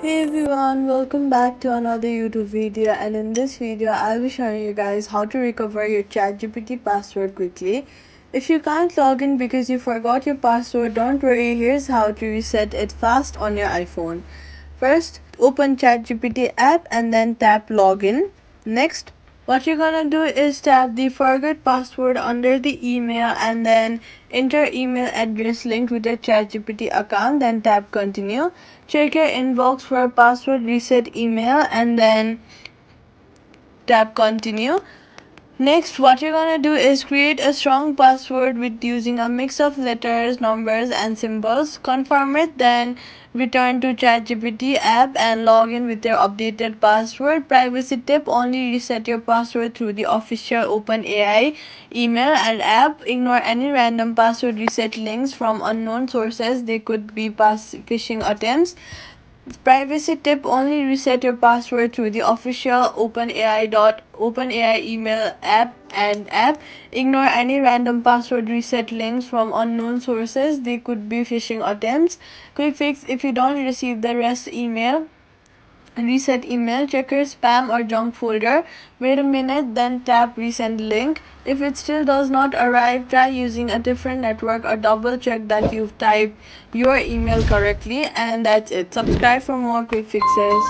Hey everyone, welcome back to another YouTube video, and in this video I'll be showing you guys how to recover your ChatGPT password quickly. If you can't log in because you forgot your password, don't worry, here's how to reset it fast on your iPhone. First, open ChatGPT app and then tap login. Next, what you're gonna do is tap the forgot password under the email and then enter email address linked with your ChatGPT account, then tap continue. Check your inbox for a password reset email and then tap continue. Next, what you're gonna do is create a strong password with using a mix of letters, numbers, and symbols. Confirm it, then return to ChatGPT app and log in with your updated password. Privacy tip: only reset your password through the official OpenAI email and app. Ignore any random password reset links from unknown sources. They could be phishing attempts. Privacy tip: only reset your password through the official OpenAI email app. Ignore any random password reset links from unknown sources. They could be phishing attempts. Quick fix: if you don't receive the reset email, check your spam or junk folder. Wait a minute, then tap resend link. If it still does not arrive, try using a different network or double check that you've typed your email correctly. And that's it. Subscribe for more quick fixes.